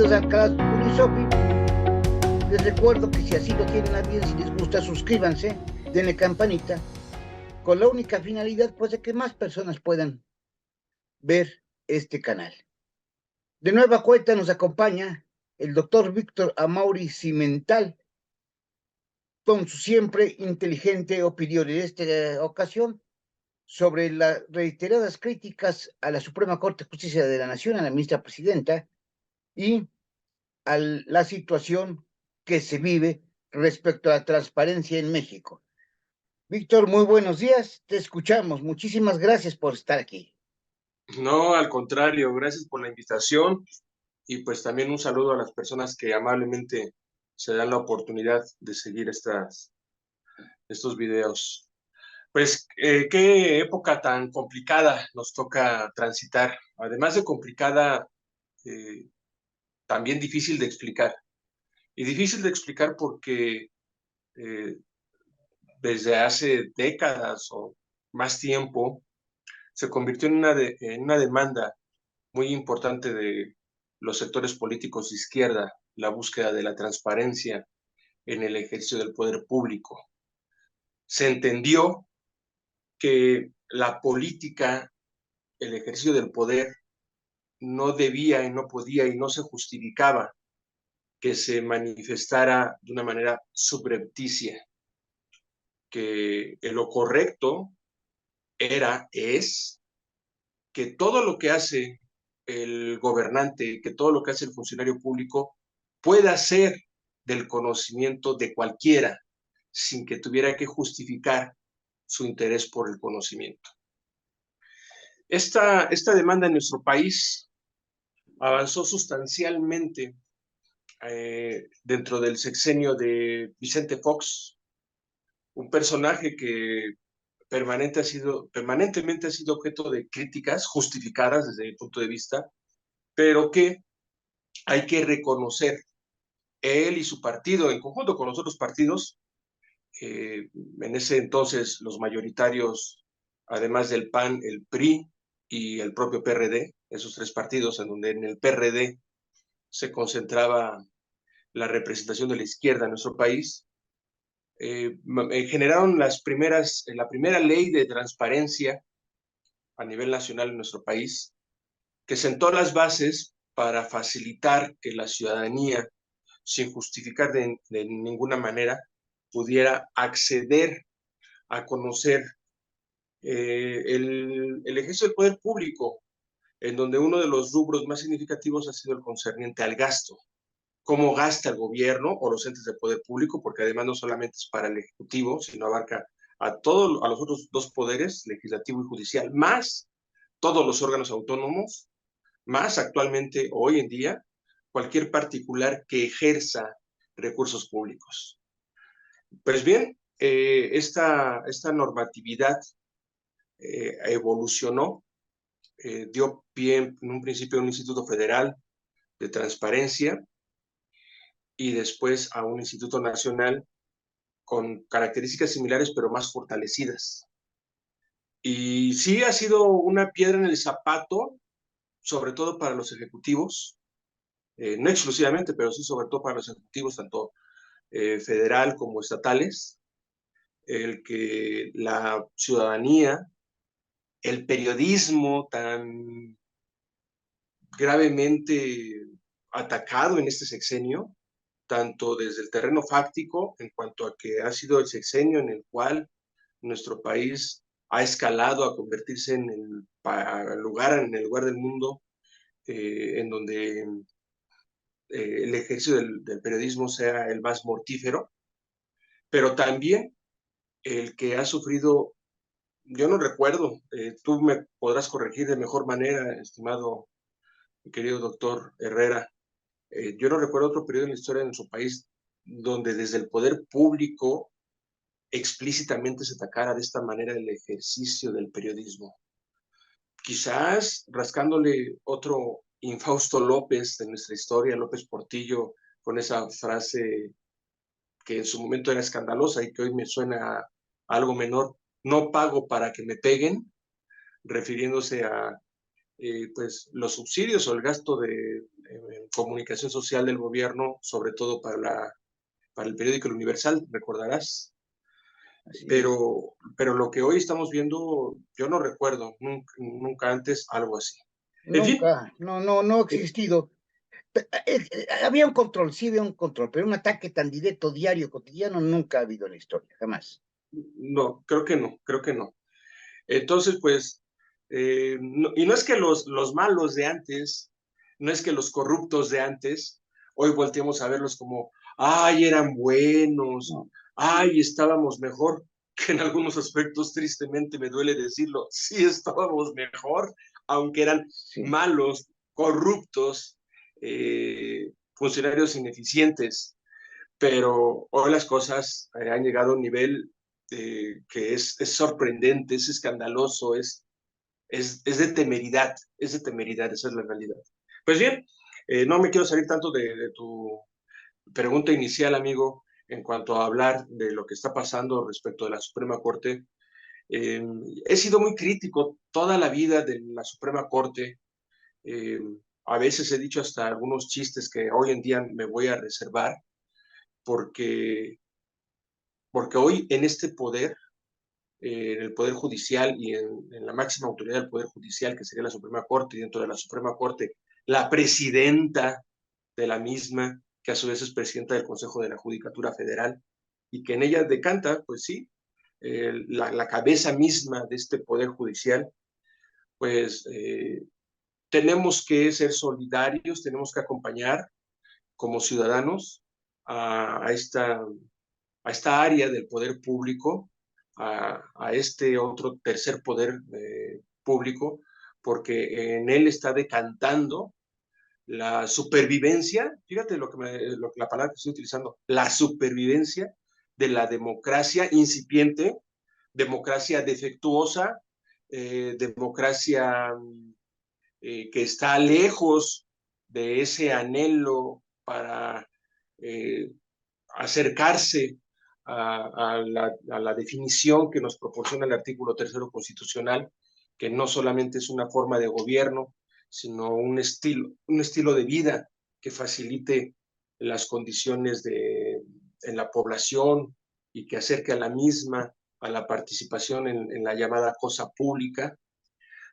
bienvenidos al canal Unisofi. Les recuerdo que si así lo tienen a bien, si les gusta, suscríbanse, denle campanita, con la única finalidad pues de que más personas puedan ver este canal. De nueva cuenta nos acompaña el doctor Víctor Amaury Cimental, con su siempre inteligente opinión en esta ocasión sobre las reiteradas críticas a la Suprema Corte de Justicia de la Nación, a la ministra presidenta, y a la situación que se vive respecto a la transparencia en México. Víctor, muy buenos días, te escuchamos. Muchísimas gracias por estar aquí. No, al contrario, gracias por la invitación y pues también un saludo a las personas que amablemente se dan la oportunidad de seguir estos videos. Pues qué época tan complicada nos toca transitar. Además de complicada, también difícil de explicar. Y difícil de explicar porque desde hace décadas o más tiempo se convirtió en una demanda muy importante de los sectores políticos de izquierda, la búsqueda de la transparencia en el ejercicio del poder público. Se entendió que la política, el ejercicio del poder, no debía y no podía y no se justificaba que se manifestara de una manera subrepticia, que lo correcto es que todo lo que hace el gobernante, que todo lo que hace el funcionario público pueda ser del conocimiento de cualquiera, sin que tuviera que justificar su interés por el conocimiento. Esta demanda en nuestro país avanzó sustancialmente dentro del sexenio de Vicente Fox, un personaje que permanentemente ha sido objeto de críticas justificadas desde mi punto de vista, pero que hay que reconocer, él y su partido, en conjunto con los otros partidos, en ese entonces los mayoritarios, además del PAN, el PRI y el propio PRD, esos tres partidos, en donde en el PRD se concentraba la representación de la izquierda en nuestro país, generaron la primera ley de transparencia a nivel nacional en nuestro país, que sentó las bases para facilitar que la ciudadanía, sin justificar de ninguna manera, pudiera acceder a conocer el ejercicio del poder público, en donde uno de los rubros más significativos ha sido el concerniente al gasto. Cómo gasta el gobierno o los entes de poder público, porque además no solamente es para el Ejecutivo, sino abarca a los otros dos poderes, legislativo y judicial, más todos los órganos autónomos, más actualmente, hoy en día, cualquier particular que ejerza recursos públicos. Pues bien, esta normatividad evolucionó, dio pie en un principio a un Instituto Federal de Transparencia y después a un Instituto Nacional con características similares pero más fortalecidas. Y sí ha sido una piedra en el zapato, sobre todo para los ejecutivos, no exclusivamente, pero sí sobre todo para los ejecutivos, tanto federal como estatales, el que la ciudadanía, el periodismo tan gravemente atacado en este sexenio, tanto desde el terreno fáctico, en cuanto a que ha sido el sexenio en el cual nuestro país ha escalado a convertirse en el lugar del mundo en donde el ejercicio del periodismo sea el más mortífero, pero también el que ha sufrido, yo no recuerdo, tú me podrás corregir de mejor manera, estimado mi querido doctor Herrera, yo no recuerdo otro periodo en la historia de nuestro país donde desde el poder público explícitamente se atacara de esta manera el ejercicio del periodismo. Quizás rascándole otro infausto López de nuestra historia, López Portillo, con esa frase que en su momento era escandalosa y que hoy me suena a algo menor, no pago para que me peguen, refiriéndose a pues los subsidios o el gasto de comunicación social del gobierno, sobre todo para el periódico El Universal, recordarás. Así es. Pero lo que hoy estamos viendo, yo no recuerdo nunca antes algo así. En fin, Nunca, no ha eh, existido. Había un control, sí había un control, pero un ataque tan directo, diario, cotidiano, nunca ha habido en la historia, jamás. no, creo que no, creo que no. Entonces, pues, y no es que los malos de antes, no es que los corruptos de antes, hoy volteemos a verlos como, ay, eran buenos, No, ay, estábamos mejor, que en algunos aspectos, tristemente me duele decirlo, sí estábamos mejor, aunque eran sí, malos, corruptos, funcionarios ineficientes, pero hoy las cosas han llegado a un nivel que es sorprendente, es escandaloso, es de temeridad, esa es la realidad. Pues bien, no me quiero salir tanto de tu pregunta inicial, amigo, en cuanto a hablar de lo que está pasando respecto de la Suprema Corte. Eh, He sido muy crítico toda la vida de la Suprema Corte. Eh, a veces he dicho hasta algunos chistes que hoy en día me voy a reservar porque, porque hoy en este poder en el Poder Judicial y en la máxima autoridad del Poder Judicial, que sería la Suprema Corte, y dentro de la Suprema Corte, la presidenta de la misma, que a su vez es presidenta del Consejo de la Judicatura Federal, y que en ella decanta, pues sí, la cabeza misma de este Poder Judicial, pues tenemos que ser solidarios, tenemos que acompañar como ciudadanos a esta área del poder público, a este otro tercer poder público, porque en él está decantando la supervivencia, fíjate la palabra que estoy utilizando, la supervivencia de la democracia incipiente, democracia defectuosa, democracia que está lejos de ese anhelo para eh, acercarse a la definición que nos proporciona el artículo tercero constitucional, que no solamente es una forma de gobierno, sino un estilo de vida que facilite las condiciones en la población y que acerque a la misma a la participación en la llamada cosa pública.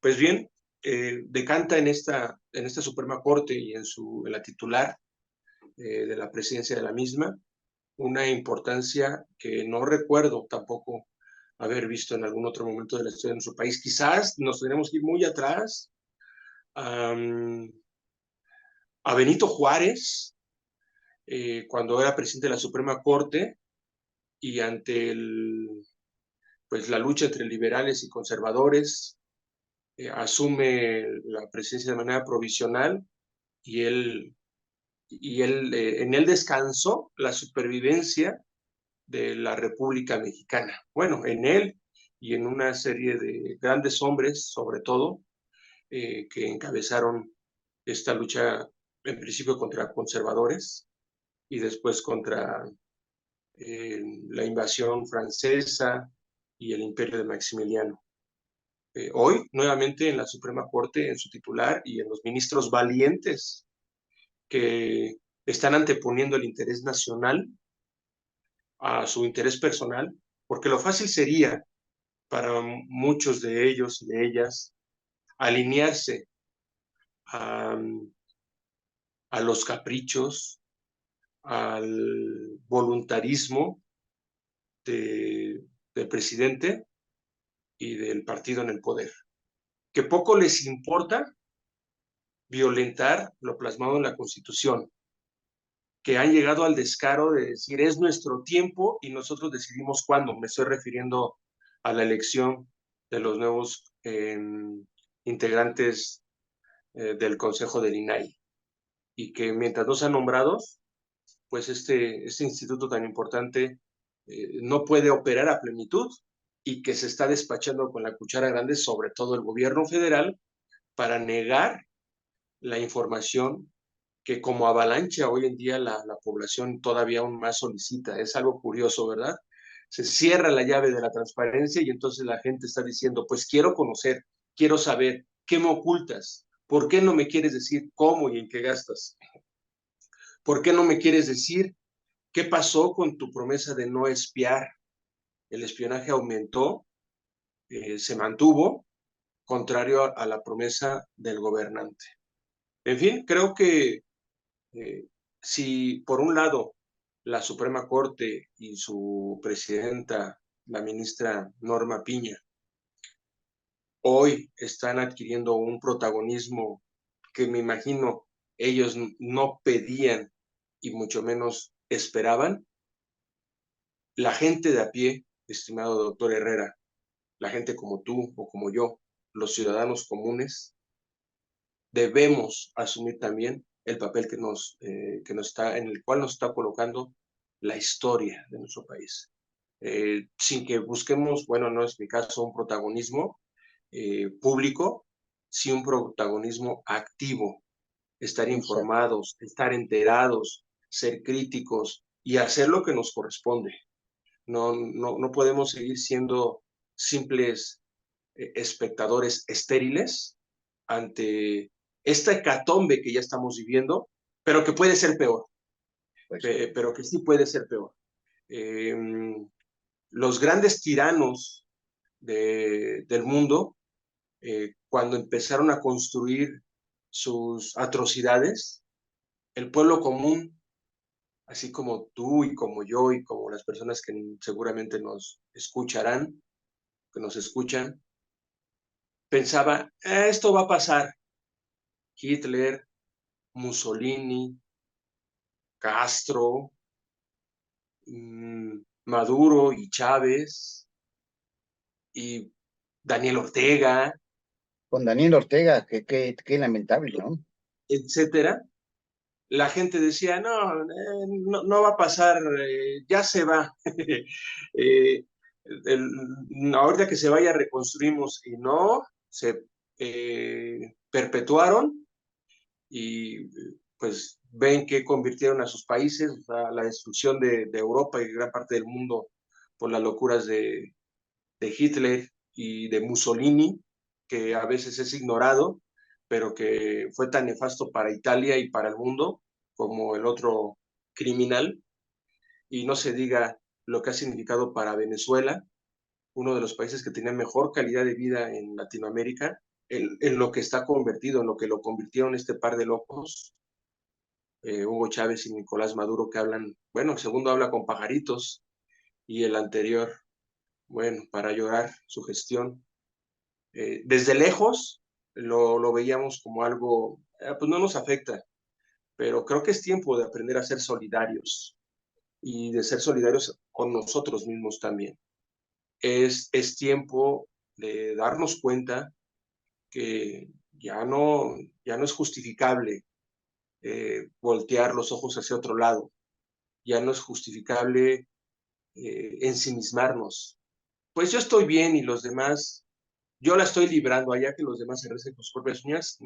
Pues bien, decanta en esta Suprema Corte y en la titular de la presidencia de la misma, una importancia que no recuerdo tampoco haber visto en algún otro momento de la historia de nuestro país. Quizás nos tenemos que ir muy atrás um, a Benito Juárez, cuando era presidente de la Suprema Corte y ante pues, la lucha entre liberales y conservadores, asume la presidencia de manera provisional y en él descansó la supervivencia de la República Mexicana. Bueno, en él y en una serie de grandes hombres, sobre todo, que encabezaron esta lucha en principio contra conservadores y después contra la invasión francesa y el imperio de Maximiliano. Hoy, nuevamente, en la Suprema Corte, en su titular y en los ministros valientes que están anteponiendo el interés nacional a su interés personal, porque lo fácil sería para muchos de ellos y de ellas alinearse a, a los caprichos, al voluntarismo de, del presidente y del partido en el poder. Que poco les importa violentar lo plasmado en la Constitución, que han llegado al descaro de decir es nuestro tiempo y nosotros decidimos cuándo. Me estoy refiriendo a la elección de los nuevos integrantes del Consejo del INAI y que mientras no sean nombrados, pues este instituto tan importante no puede operar a plenitud y que se está despachando con la cuchara grande, sobre todo el gobierno federal, para negar la información que como avalancha hoy en día la población todavía aún más solicita. Es algo curioso, ¿verdad? Se cierra la llave de la transparencia y entonces la gente está diciendo, pues quiero conocer, quiero saber, ¿Qué me ocultas? ¿Por qué no me quieres decir cómo y en qué gastas? ¿Por qué no me quieres decir qué pasó con tu promesa de no espiar? El espionaje aumentó, se mantuvo, contrario a la promesa del gobernante. En fin, creo que si por un lado la Suprema Corte y su presidenta, la ministra Norma Piña, hoy están adquiriendo un protagonismo que me imagino ellos no pedían y mucho menos esperaban, la gente de a pie, estimado doctor Herrera, la gente como tú o como yo, los ciudadanos comunes, debemos asumir también el papel que nos está, en el cual nos está colocando la historia de nuestro país. Sin que busquemos, bueno, no es mi caso, un protagonismo público, sí un protagonismo activo, estar informados, estar enterados, ser críticos y hacer lo que nos corresponde. No podemos seguir siendo simples espectadores estériles ante esta hecatombe que ya estamos viviendo, pero que puede ser peor, Pues, pero que sí puede ser peor. Los grandes tiranos del mundo, cuando empezaron a construir sus atrocidades, el pueblo común, así como tú y como yo y como las personas que seguramente nos escucharán, que nos escuchan, pensaba, esto va a pasar. Hitler, Mussolini, Castro, Maduro y Chávez y Daniel Ortega, con Daniel Ortega, qué lamentable, ¿no? etcétera. La gente decía, no va a pasar, ya se va. eh, ahorita que se vaya reconstruimos y no, se perpetuaron y pues ven que convirtieron a sus países, a la destrucción de Europa y gran parte del mundo por las locuras de Hitler y de Mussolini, que a veces es ignorado, pero que fue tan nefasto para Italia y para el mundo como el otro criminal, y no se diga lo que ha significado para Venezuela, uno de los países que tenía mejor calidad de vida en Latinoamérica, en lo que está convertido, en lo que lo convirtieron este par de locos, Hugo Chávez y Nicolás Maduro, que hablan, bueno, el segundo habla con pajaritos y el anterior, bueno, para llorar su gestión. Desde lejos lo veíamos como algo, pues no nos afecta, pero creo que es tiempo de aprender a ser solidarios y de ser solidarios con nosotros mismos también. Es tiempo de darnos cuenta que ya no es justificable voltear los ojos hacia otro lado, ya no es justificable ensimismarnos. Pues yo estoy bien y los demás, yo la estoy librando allá que los demás se recen con sus propias uñas.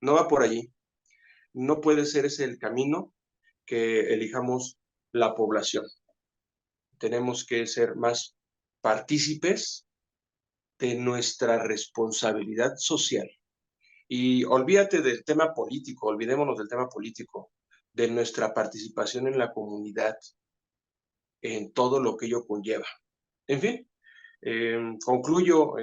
No va por allí. No puede ser ese el camino que elijamos la población. Tenemos que ser más partícipes de nuestra responsabilidad social. Y olvídate del tema político, olvidémonos del tema político, de nuestra participación en la comunidad, en todo lo que ello conlleva. En fin, concluyo,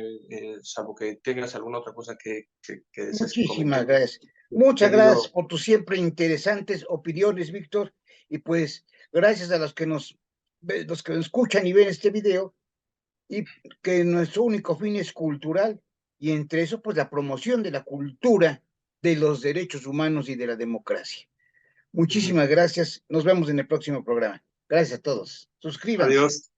salvo que tengas alguna otra cosa que desees que Muchísimas comentemos. gracias. Muchas gracias Querido, por tus siempre interesantes opiniones, Víctor. Y pues, gracias a los que los que nos escuchan y ven este video, y que nuestro único fin es cultural, y entre eso, pues la promoción de la cultura, de los derechos humanos y de la democracia. Muchísimas gracias. Nos vemos en el próximo programa. Gracias a todos. Suscríbanse. adiós.